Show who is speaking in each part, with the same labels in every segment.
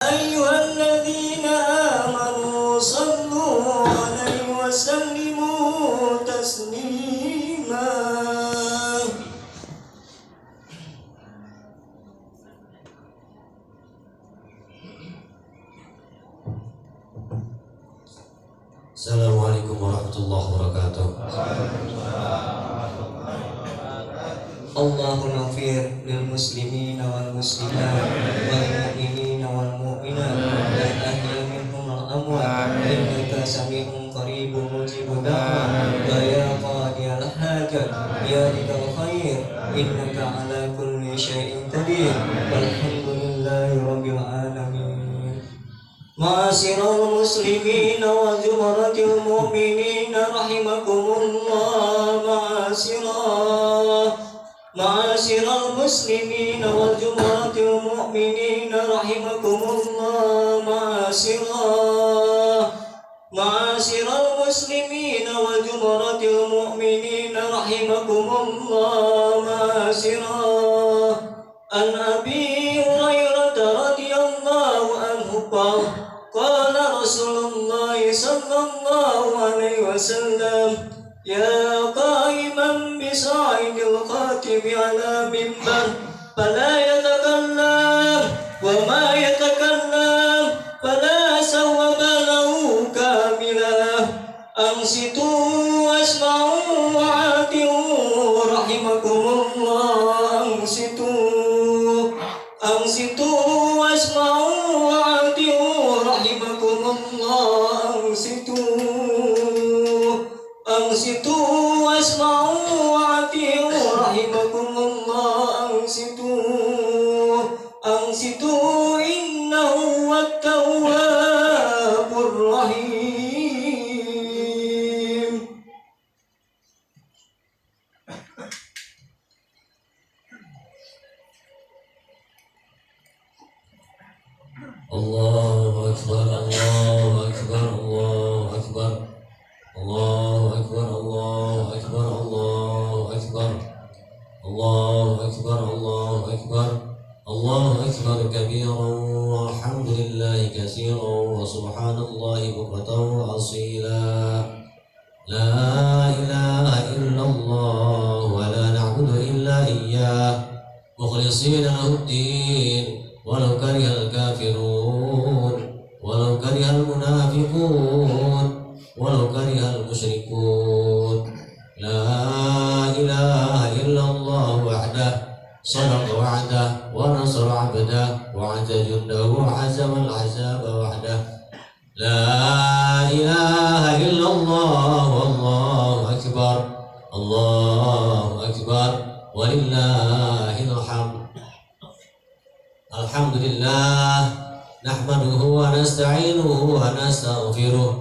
Speaker 1: أيها الذين آمنوا صلوا عليه وسلموا تسليما. Assalamualaikum warahmatullahi wabarakatuh. Allahumma ighfir lil muslimina wal muslimat wal mu'minina wal mu'minat wal ahya minhum wal amwat innaka sami'un qaribun mujibud da'wat wa ya qadiyal hajat ya ridal khair innaka ala kulli syai'in qadir walhamdulillahi rabbil alamin. Ma'asyiral muslimina wa zumratil mu'minina rahimakumullah. Ma'asyiral muslimina wal jumratil mu'minina rahimakumullah. Ma'asyiral muslimina wal jumratil mu'minina rahimakumullah. An Abi Hurairah radhiyallahu anhu qala Rasulullah sallallahu alaihi wasallam ya qaiman bisa'idil khatibi ala mimbar fala yatakallam wa ma yatakallam fala sawaba lahu kamilah ansitu wasma'u wa atiu rahimakumullah. Ansitu wasma'u wa atiu rahimakumullah. Ansitu wasma'u wa atiu rahimakumullah. Ansitu innahu wat-tawwabur rahim. Allahu akbar, Allahu akbar, Allahu akbar. Allahu akbar, Allahu akbar, Allahu akbar. Allahu akbar, Allahu akbar. Allahu akbar kabiran walhamdulillahi katsiran wa subhanallahi bukratan wa asila. La ilaha illallah wa la na'budu illa iyyah mukhlishina lahu-d-din walau karihal kafirun walau karihal munafiqun walau karihal musyrikun. La ilaha illallah wahdah sadaqa wa'dah wa nasara 'abdah wa 'adda jundahu wa hazama al-ahzaba wahdah. La ilaha illallah wallahu akbar. Allahu akbar walillahil hamd. Alhamdulillah nahmaduhu wa nasta'inuhu wa nastaghfiruh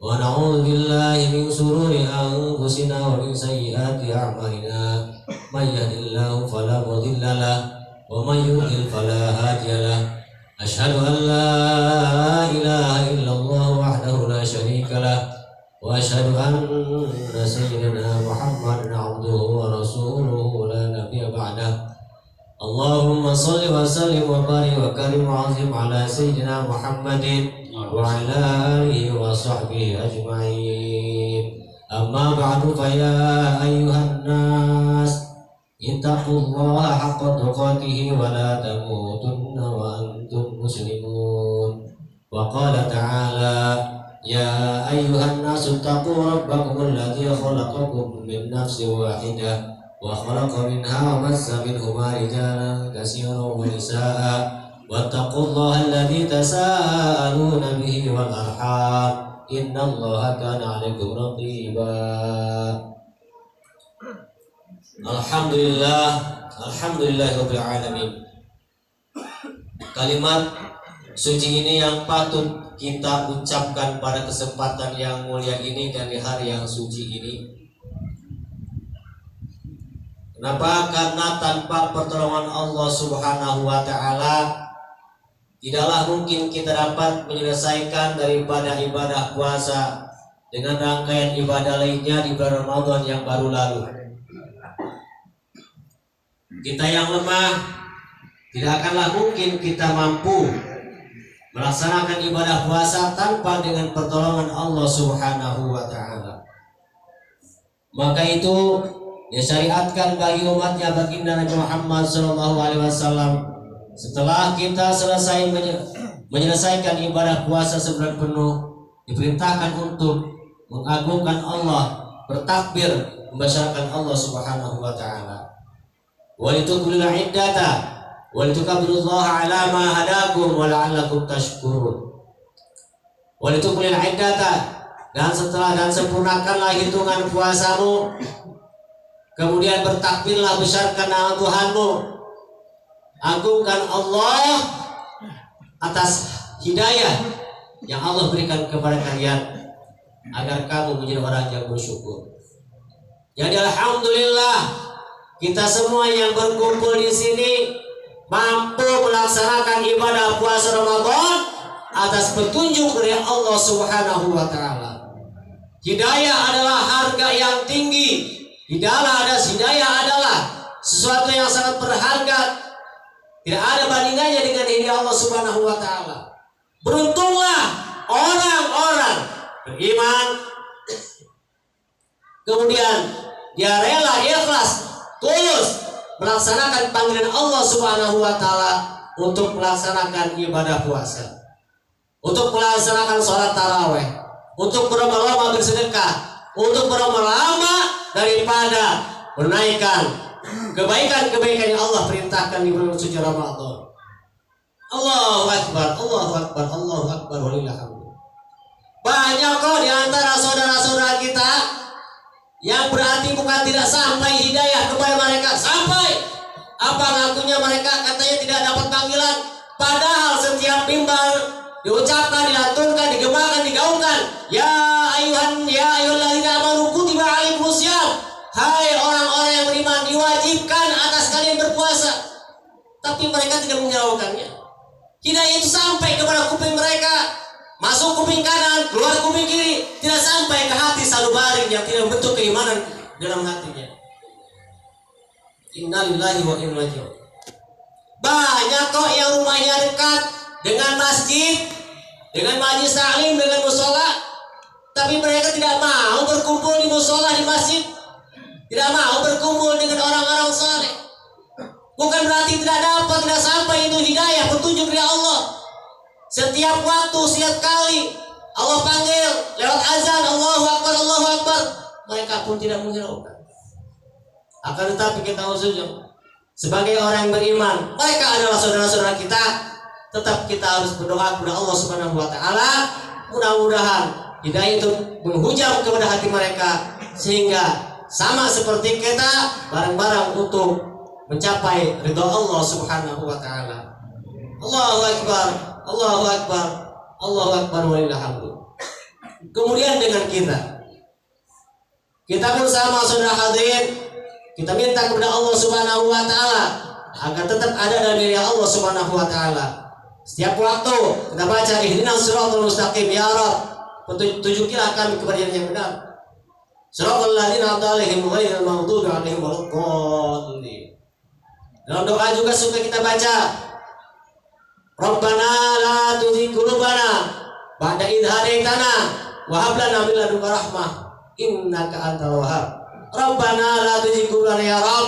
Speaker 1: wa na'udzu billahi min shururi anfusina wa min sayyiati a'malina. May yahdihillahu fala mudilla lahu wa may yudlil fala hadiya lahu. Asyhadu an la ilaha illallah wahdahu la syarika lahu wa asyhadu anna sayyidina Muhammadan 'abduhu wa rasuluhu la nabiyya ba'dahu. Allahumma salli wa sallim wa barik wa karim wa azim ala sayyidina Muhammadin wa ala alihi wa sahbihi ajma'in. Amma ba'du fa ya ayyuhan nas ittaqullaha haqqa tuqatih wa la tamutunna wa antum muslimun. Wa qala ta'ala ya ayyuhan nas ittaqu rabbakum alladhi khalaqakum min nafsin wahidah wa khalaqa minha wa bassa minhuma rijalan katsiran wa nisaa'a wattaqullaha alladzi tasaaluna bihi wal arham innallaha kana 'alaikum raqiba. Alhamdulillahirabbil alamin. Kalimat suci ini yang patut kita ucapkan pada kesempatan yang mulia ini dan di hari yang suci ini. Kenapa? Karena tanpa pertolongan Allah Subhanahu wa ta'ala tidaklah mungkin kita dapat menyelesaikan daripada ibadah puasa dengan rangkaian ibadah lainnya di bulan Ramadan yang baru lalu. Kita yang lemah tidak akanlah mungkin kita mampu melaksanakan ibadah puasa tanpa dengan pertolongan Allah Subhanahu wa taala. Maka itu disyariatkan bagi umatnya baginda Nabi Muhammad sallallahu alaihi wasallam setelah kita selesai menyelesaikan ibadah puasa sebulan penuh, diperintahkan untuk mengagungkan Allah, bertakbir, membesarkan Allah Subhanahu wa taala. Walitukmilul iddata walitukabbirullaha ala ma hadakum wa la'allakum tashkurun. Walitukmilul iddata, dan sempurnakanlah hitungan puasamu. Kemudian bertakbirlah, besarkan nama Tuhanmu, agungkan Allah atas hidayah yang Allah berikan kepada kalian agar kamu menjadi orang yang bersyukur. Jadi alhamdulillah kita semua yang berkumpul di sini mampu melaksanakan ibadah puasa Ramadan atas petunjuk dari Allah Subhanahu wa taala. Hidayah adalah harga yang tinggi. Hidayah adalah sesuatu yang sangat berharga. Tidak ada bandingannya dengan hidayah Allah Subhanahu wa taala. Beruntunglah orang-orang beriman kemudian dia rela, ikhlas, tulus melaksanakan panggilan Allah Subhanahu wa taala untuk melaksanakan ibadah puasa, untuk melaksanakan sholat tarawih, untuk berlomba-lomba bersedekah, untuk berlomba-lomba daripada menaikkan kebaikan-kebaikan yang Allah perintahkan di bulan suci Ramadan. Allahu Akbar, Allahu Akbar, Allahu Akbar, walillahil hamd. Banyak kok di antara saudara-saudara kita yang berarti bukan tidak sampai hidayah kepada mereka, sampai apa ngakunya mereka katanya tidak dapat panggilan, padahal setiap mimbar diucapkan, dilantunkan, digemakan, digaungkan, ya ayyuhalladzina amanu kutiba alaikumusiyam, hai orang-orang yang beriman diwajibkan atas kalian berpuasa, tapi mereka tidak menyalurkannya. Hidayah itu sampai kepada kuping mereka, masuk kuping kanan, keluar kuping kiri, tidak sampai ke hati sanubari yang tidak membentuk keimanan dalam hatinya. Innalillahi wa inna ilaihi raji'un. Banyak kok yang rumahnya dekat dengan masjid, dengan majelis taklim, dengan musola, tapi mereka tidak mau berkumpul di musola, di masjid, tidak mau berkumpul dengan orang-orang saleh. Bukan berarti tidak dapat, tidak sampai itu hidayah, petunjuk dari Allah. Setiap waktu, setiap kali Allah panggil lewat azan, Allahu Akbar, Allahu Akbar, mereka pun tidak menghiraukan. Akan tetapi kita harus sebagai orang yang beriman, mereka adalah saudara-saudara kita. Tetap kita harus berdoa kepada Allah Subhanahu wa taala, mudah-mudahan hidayah itu menghujam kepada hati mereka sehingga sama seperti kita bareng-bareng untuk mencapai ridha Allah Subhanahu wa taala. Allahu Akbar, Allahu Akbar, Allahu Akbar, walillahil hamd. Kemudian dengan kita bersama saudara hadirin, kita minta kepada Allah Subhanahu wa taala agar tetap ada dalam diri Allah Subhanahu wa taala. Setiap waktu kita baca ihdinas siratal mustaqim, ya Rabb, tunjukilah kami kepada jalan yang benar. Siratal ladzina an'amta 'alaihim ghairil maghdubi 'alaihim waladdallin. Dalam doa juga suka kita baca, Rabbana la tuzigh qulubana ba'da idh hadaitana wa hab lana min ladunka rahmah innaka antal wahhab. Rabbana la tuzigh qulubana, ya Rabb,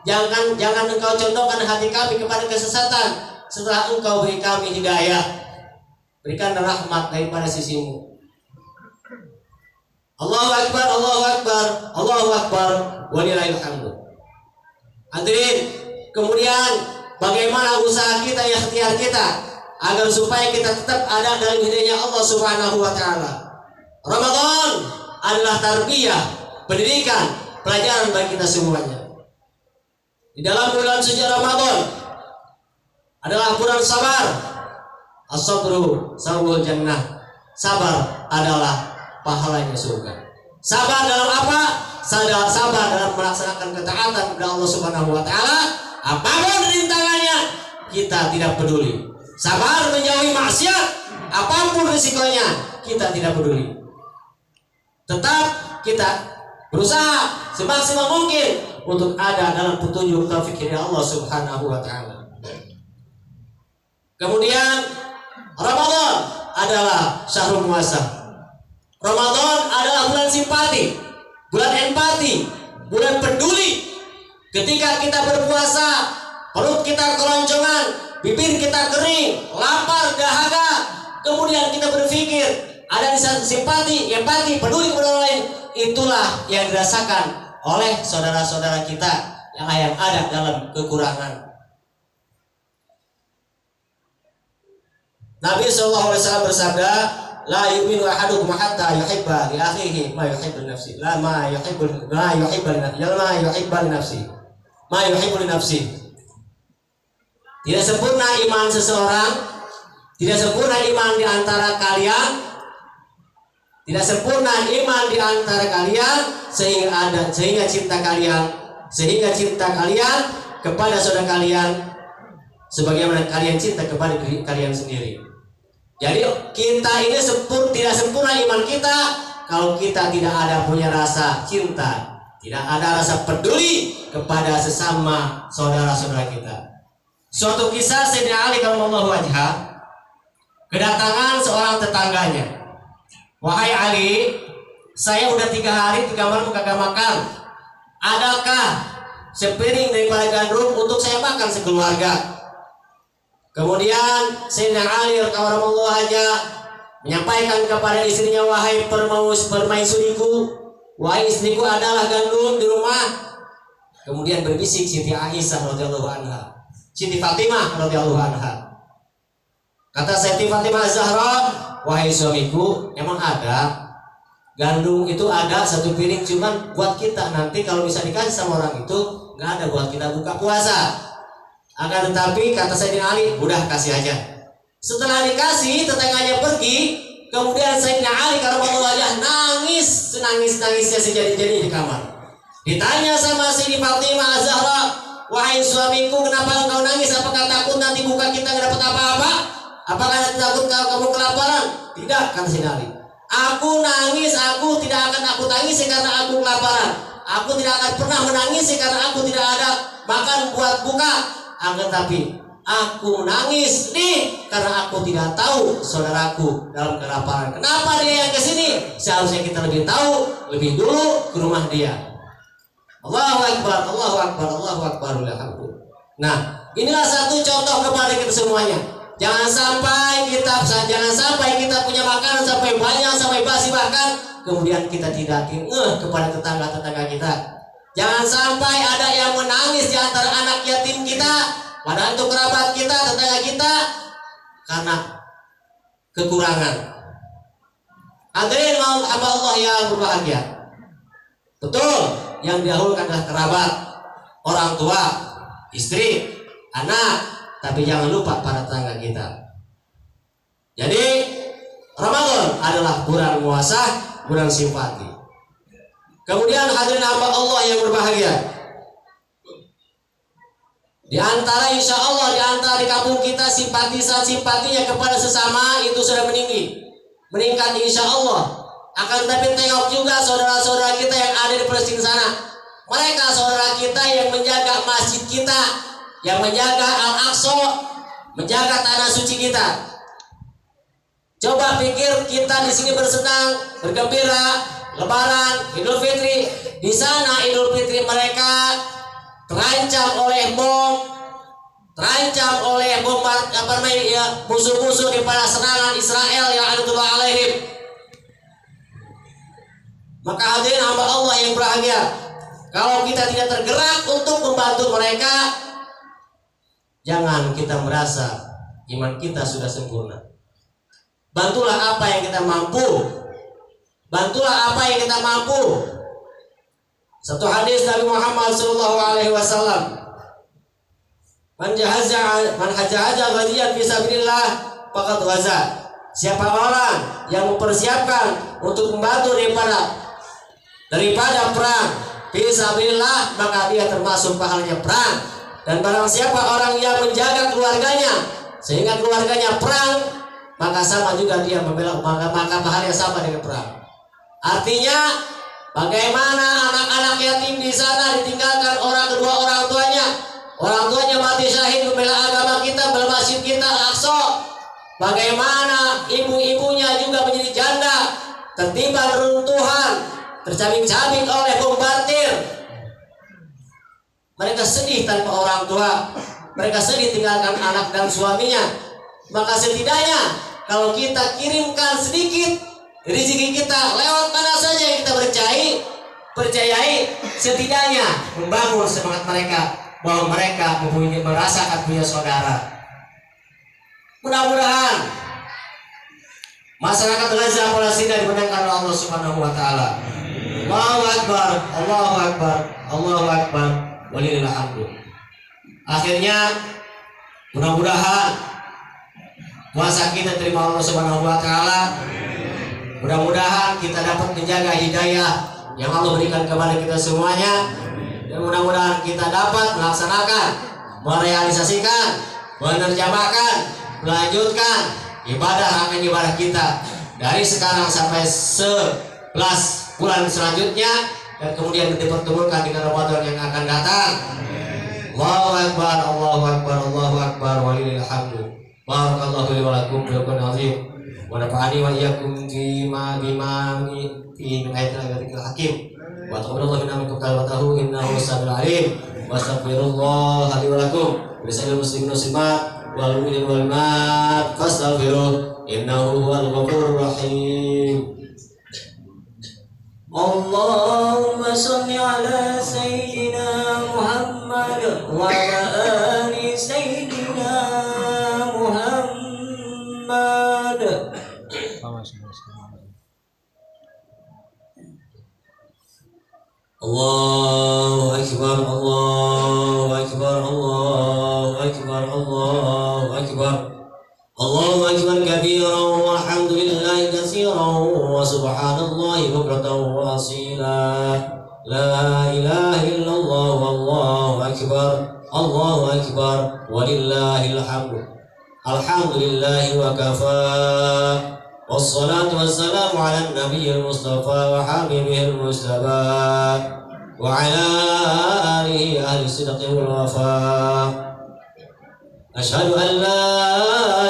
Speaker 1: jangan engkau condongkan hati kami kepada kesesatan setelah engkau beri kami hidayah. Berikan rahmat daripada sisimu. Allahu Akbar, Allahu Akbar, Allahu Akbar, walillahil hamd. Hadirin, kemudian bagaimana usaha kita, ikhtiar kita agar supaya kita tetap ada dalam hidayah Allah Subhanahu wa taala. Ramadan adalah tarbiyah, pendidikan, pelajaran bagi kita semuanya. Di dalam bulan suci Ramadan adalah bulan sabar. As-sabru sabul jannah. Sabar adalah pahalanya surga. Sabar dalam apa? Sabar dalam melaksanakan ketaatan kepada Allah Subhanahu wa taala. Apapun rintangannya, kita tidak peduli. Sabar menjauhi maksiat, apapun risikonya, kita tidak peduli. Tetap kita berusaha semaksimal mungkin untuk ada dalam petunjuk taufik dari Allah Subhanahu wa taala. Kemudian Ramadan adalah syahrul muasah. Ramadan adalah bulan simpati, bulan empati, bulan peduli. Ketika kita berpuasa, perut kita keroncongan, bibir kita kering, lapar, dahaga, kemudian kita berpikir ada di simpati, empati, peduli kepada orang lain. Itulah yang dirasakan oleh saudara-saudara kita yang ada dalam kekurangan. Nabi SAW bersabda, la yu'minu ahadukum hatta yuhibba li akhihi ma yuhibbu li nafsi. Ma yuhibbu li nafsi. Tidak sempurna iman seseorang, tidak sempurna iman di antara kalian, tidak sempurna iman di antara kalian sehingga cinta kalian kepada saudara kalian sebagaimana kalian cinta kepada diri kalian sendiri. Jadi kita ini tidak sempurna iman kita kalau kita tidak ada punya rasa cinta, tidak ada rasa peduli kepada sesama saudara-saudara kita. Suatu kisah Sayyidina Ali karramallahu wajhah, kedatangan seorang tetangganya. Wahai Ali, saya udah 3 hari 3 malam kagak makan. Adakah sepiring daripada gandum untuk saya makan sekeluarga? Kemudian Sayyidina Ali radhiyallahu anhu menyampaikan kepada istrinya, wahai permaisuriku, wahai istriku adalah gandum di rumah. Kemudian berbisik Siti Aisyah radhiyallahu anha, Siti Fatimah radhiyallahu anha. Kata Siti Fatimah Zahra, wahai suamiku, emang ada gandum itu, ada 1 piring cuman buat kita, nanti kalau bisa dikasih sama orang itu nggak ada buat kita buka puasa. Akan tetapi kata Sayyidina Ali, udah kasih aja. Setelah dikasih, tetangganya pergi. Kemudian Sayyidina Ali karramallahu wajhah nangis, senangis-nangisnya sejadi-jadi di kamar. Ditanya sama Siti Fatimah Zahra, wahai suamiku, kenapa engkau nangis? Apakah takut nanti buka kita nggak dapat apa-apa? Apakah takut kamu kelaparan? Tidak, kata Sayyidina Ali. Aku nangis, aku tidak akan aku tangisi karena aku kelaparan. Aku tidak akan pernah menangisi karena aku tidak ada makan buat buka. Akan tapi aku nangis nih karena aku tidak tahu saudaraku dalam kelaparan. Kenapa dia yang kesini? Seharusnya kita lebih tahu lebih dulu ke rumah dia. Allahu Akbar, Allahu Akbar, Allahu Akbar. Nah, inilah satu contoh kepada kita semuanya. Jangan sampai kita punya makanan sampai banyak, sampai basi bahkan kemudian kita tidak kepada tetangga-tetangga kita. Jangan sampai ada yang menangis di antara anak yatim kita, padahal itu kerabat kita, tetangga kita, karena kekurangan. Hadirin hamba Allah yang berbahagia. Betul, yang didahulukan adalah kerabat, orang tua, istri, anak, tapi jangan lupa para tetangga kita. Jadi Ramadan adalah bulan muasah, bulan simpati. Kemudian hadirin hamba Allah yang berbahagia, di antara insya Allah di antara di kampung kita simpatinya kepada sesama itu sudah meningkat insya Allah. Akan tapi tengok juga saudara-saudara kita yang ada di Palestina sana, mereka saudara kita yang menjaga masjid kita, yang menjaga Al-Aqsa, menjaga tanah suci kita. Coba pikir kita di sini bersenang, bergembira, Lebaran, Idul Fitri, di sana Idul Fitri mereka terancam oleh bom, musuh-musuh daripada serangan Israel yang la'natullah alaihim. Maka hadirin hamba Allah yang berbahagia, kalau kita tidak tergerak untuk membantu mereka, jangan kita merasa iman kita sudah sempurna. Bantulah apa yang kita mampu. Bantulah apa yang kita mampu. Satu hadis Nabi Muhammad SAW, man hajaja ghaziyan fi sabilillah faqad ghaza. Siapa orang yang mempersiapkan untuk membantu daripada perang fi sabilillah, maka dia termasuk pahalanya perang. Dan barang siapa orang yang menjaga keluarganya sehingga keluarganya perang, maka sama juga dia membela, maka pahalanya sama dengan perang. Artinya bagaimana anak-anak yatim di sana ditinggalkan kedua orang tuanya mati syahid membela agama kita, membela masjid kita Al-Aqsa. Bagaimana ibu-ibunya juga menjadi janda, tertimpa reruntuhan, tercabik-cabik oleh bombardir. Mereka sedih tanpa orang tua, mereka sedih tinggalkan anak dan suaminya. Maka setidaknya kalau kita kirimkan sedikit rezeki kita lewat mana saja yang kita percayai, setidaknya membangun semangat mereka bahwa mereka merasakan punya saudara. Mudah-mudahan masyarakat Gaza Palestina dimenangkan oleh Allah Subhanahu wa taala. Allahu Akbar, Allahu Akbar, Allahu Akbar, walillahil hamdu. Akhirnya mudah-mudahan puasa kita terima Allah Subhanahu wa taala. Mudah-mudahan kita dapat menjaga hidayah yang Allah berikan kepada kita semuanya, dan mudah-mudahan kita dapat melaksanakan, merealisasikan, menerjemahkan, melanjutkan rangkaian ibadah kita dari sekarang sampai 11 bulan selanjutnya, dan kemudian dipertemukan dengan Ramadan yang akan datang. Allahu Akbar, Allahu Akbar, Allahu Akbar, walillahil hamdu. Barakallahu li wa lakum bil Qur'anil azim. Wa nafa'ani wa iyyakum bima fi ayatil hakim. Wa taqabbalallahu minna minkum tawbatahu innahu samiul alim. Wa astaghfirullah li wa lakum wa lisa'il muslimin muslimat wal mu'minin wal mu'minat fastaghfiruh innahu huwal ghafurur rahim. Allahumma shalli ala sayyidina Muhammad wa ala ali sayyidina Muhammad. Allahu Akbar, Allahu Akbar, Allahu Akbar, Allahu Akbar. Allahu Akbar kabiran walhamdulillahi katsiran wa subhanallahi bukratan wa asila. La ilaha illallah wallahu akbar. Allahu akbar walillahil hamd. Alhamdulillahi wa kafa. Wassalatu wassalamu ala nabiyil mustafa wa habibihil mustafa wa ala alihi ahli sidqi wal wafa. Asyhadu an la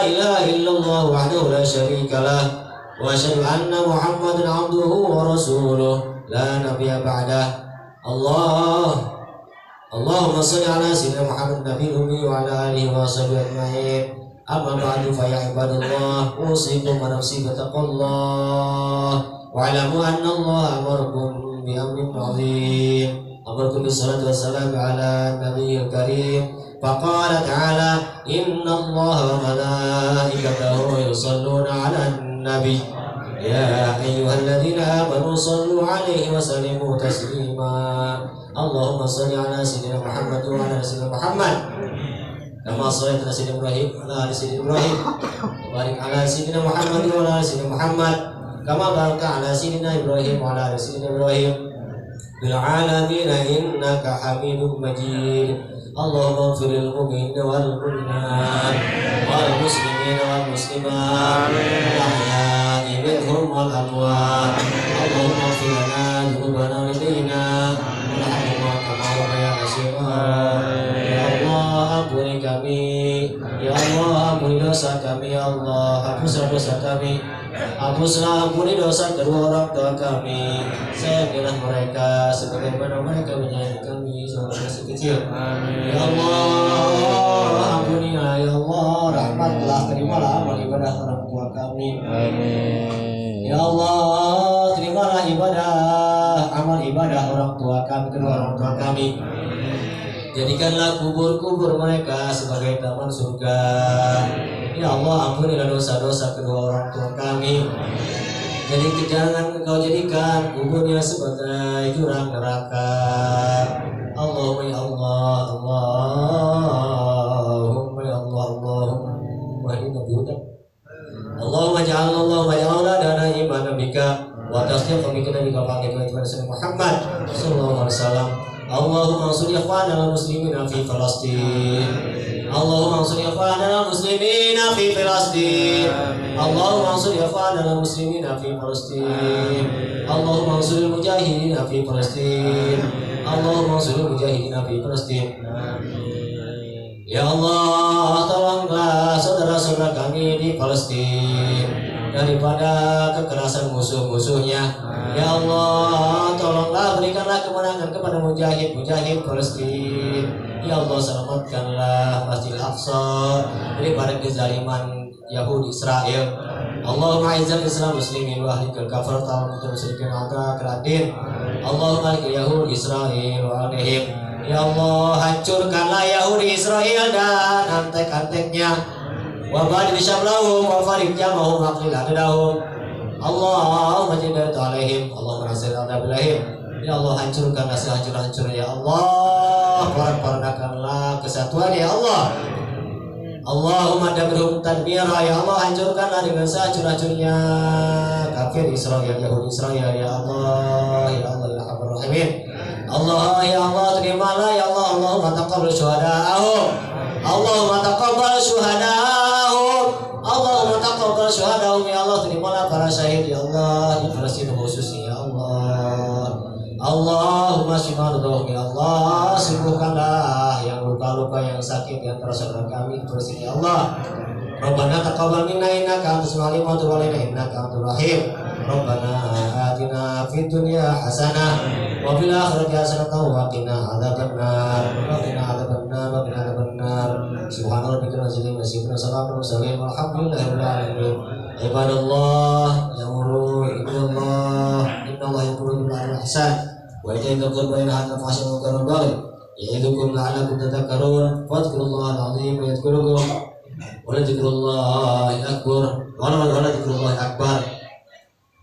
Speaker 1: ilaha illallah wahdahu la syarika lah wa asyhadu anna Muhammadan abduhu wa rasuluh la nabiyya ba'dah. Allahumma shalli ala sayyidina Muhammad nabiyil ummi wa ala alihi wa sahbihi ajma'in. Amma ba'du fa ya ibadallah, usikum wa nafsi bi taqwallah wa alamu anna Allah amarakum bi amrin 'azim. Amarakum bis salati wassalamu ala nabiyil karim. Faqala ta'ala inna Allah wa malaikatahu yusalluna 'alan nabi ya ayyuhalladzina amanu sallu 'alaihi wa sallimu taslima. Allahumma shalli ala sayyidina Muhammad wa ala sayyidina Muhammad kama shallaita ala sayyidina Ibrahim wa ala ali sayyidina Ibrahim wa barik ala sayyidina Muhammad wa ala sayyidina Muhammad kama barakta ala sayyidina Ibrahim wa ala ali sayyidina Ibrahim bil alamin innaka Hamidum Majid. Allahumma ighfir lil mu'minina wal mu'minat wal muslimina wal muslimat wal ahya'i minhum wal amwat. Allahumma ighfir lana dhunubana wa lidaina wa rahmana kama rabbayana shighara. Ya Allah ampuni kami, ya Allah ampuni dosa kami, ya Allah hapuslah dosa kami, hapuslah ampuni dosa kedua orang tua kami, sayangilah mereka sebagaimana mereka menyayangi kami selama masih kecil. Ya Allah ampunilah, ya Allah rahmatlah, terimalah amal ibadah orang tua kami. Amin. Ya Allah terimalah amal ibadah orang tua kami, kedua orang tua kami. Jadikanlah kubur-kubur mereka sebagai taman surga. Ya Allah ampunilah dosa-dosa kedua orang tua kami. Jadi jangan Engkau jadikan kuburnya sebagai jurang neraka. Allahumma ya Allah, Allahumma ya Allah, Allahumma inna bihudak. Allahumma ja'alna Allahumma ja'alna dana iman nabika wa tasdiq bika nabika faqih Muhammad sallallahu alaihi wasallam. Allahumma ansur ikhwana al-muslimina fi Falastin. Allahumma ansur ikhwana al-muslimina fi Falastin. Allahumma ansur ikhwana al-muslimina fi Falastin. Allahumma ansur al-mujahidina fi Falastin. Allahumma ansur al-mujahidina fi Falastin. Ya Allah, tolonglah saudara-saudara kami di Palestina daripada kekerasan musuh-musuhnya. Ya Allah, tolonglah berikanlah kemenangan kepada mujahid-mujahid Palestina. Ya Allah, selamatkanlah Masjid Al-Aqsa daripada kezaliman Yahudi Israel. Allahumma izzal Islam muslimin wa ahlikal kafar ta'al musyrikin a'da keradin. Allahumma alikil Yahudi Israel wa alaihim. Ya Allah, hancurkanlah Yahudi Israel dan antek-anteknya. Wa barik syamlahum wa farik jamahum wa qlil adadahum. Allahumma jiddat alaihim. Allahumma nasir adabilahim. Ya Allah, hancurkanlah sehancur-hancurnya. Ya Allah, porak-porandakanlah kesatuan ya Allah. Allahumma dabirhum tadbira. Ya Allah, hancurkanlah dengan sehancur-hancurnya kafir Israel, Yahudi Israel. Ya Allah, ya Allah, ya Rahman Rahimin. Allah, ya Allah, terimalah ya Allah. Allahumma taqabbal syuhada'ahum. Allahumma taqabbal syuhada'ahum. Allahumma taqabbal syuhada'ahum. Ya Allah, terimalah para syahid ya Allah di Palestina khususnya ya Allah. Allahumma shifa'ahum ya Allah, sembuhkanlah yang luka-luka yang sakit di antara saudara kami di Palestina ya Allah. Rabbana taqabbal minna innaka antas samiul alim wa tub alaina innaka antar rahim. Rabbana atina fid dunya hasanah wa fil akhirati hasanah wa qina adzabannar. Wa qina adzabannar wa qina adzabannar. Subhana rabbika rabbil izzati amma yasifun walhamdulillahi rabbil alamin. Ibadallah ya'muru billah inna Allaha ya'muru bil 'adli wal ihsan wa ita'i dzil qurba wa yanha 'anil fahsya'i wal munkari wal baghi ya'idukum la'allakum tadhakkarun. Fadhkurullaha al-'azim yadhkurukum wa la dzikrullahi akbar wa la dzikrullahi akbar.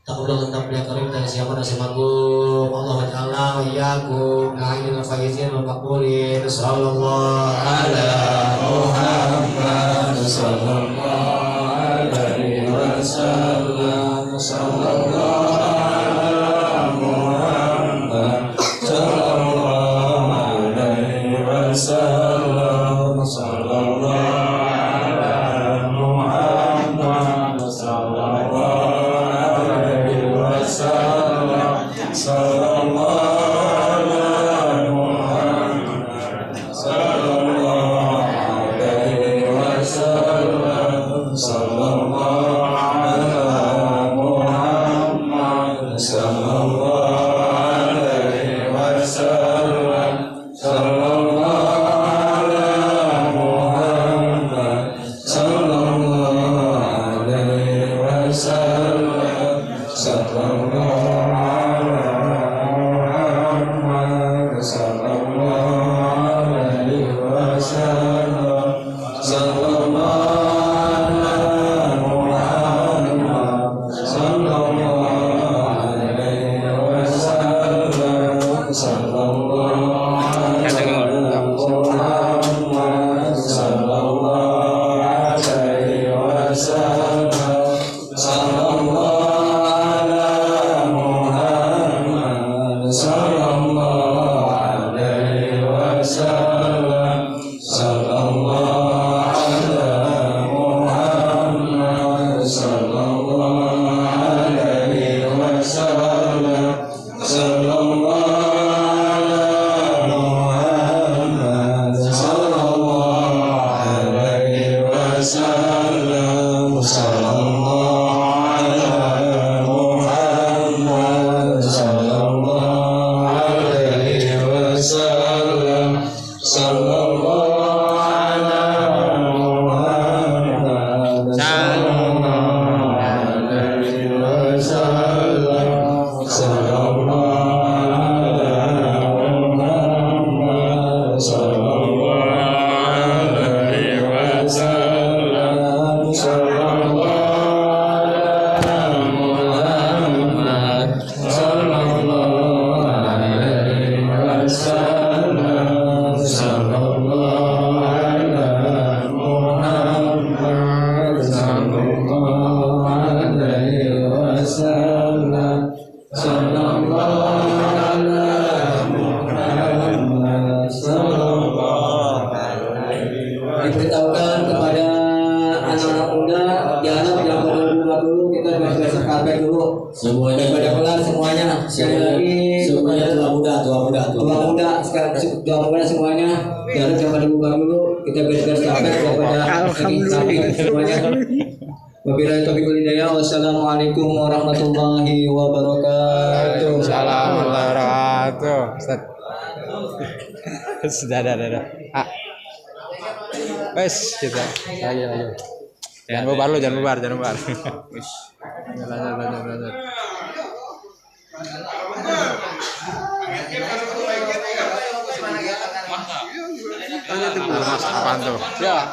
Speaker 1: Taqabbal taqabbal karim dan siapa nasi manggung. Allah ta'ala wa iyyakum na'idul faizin wal maqbulin. Sallallahu ala Muhammad sallallahu alaihi wasallam. Sallallahu ala Muhammad sallallahu alaihi wasallam. Sallallahu ala Muhammad sallallahu
Speaker 2: kita berserahkan kepada kita semuanya. Wabillahi taufiq wal hidayah. Wassalamualaikum warahmatullahi wabarakatuh.
Speaker 3: Waalaikumsalam warahmatullahi wabarakatuh. Ustaz. Sudah. Wes kita lagi. Jangan bubar. Wis. Lanjut. Mas, apaan tuh?
Speaker 2: Ya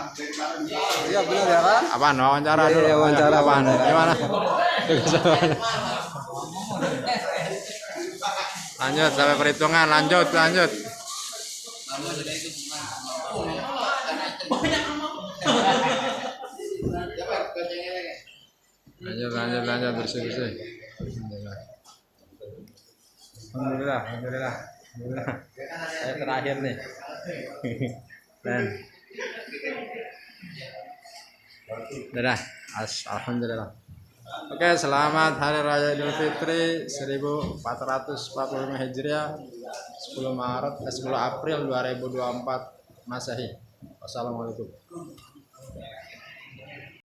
Speaker 2: benar ya kan?
Speaker 3: Apaan? Wawancara dulu.
Speaker 2: Iya, wawancara.
Speaker 3: Apaan? Gimana? Lanjut sampai perhitungan. Lanjut. Lanjut bersih. Alhamdulillah. Saya terakhir nih. Dan dadah. Alhamdulillah. Oke, selamat Hari Raya Idul Fitri 1445 Hijriah 10 April 2024 Masehi. Wassalamualaikum.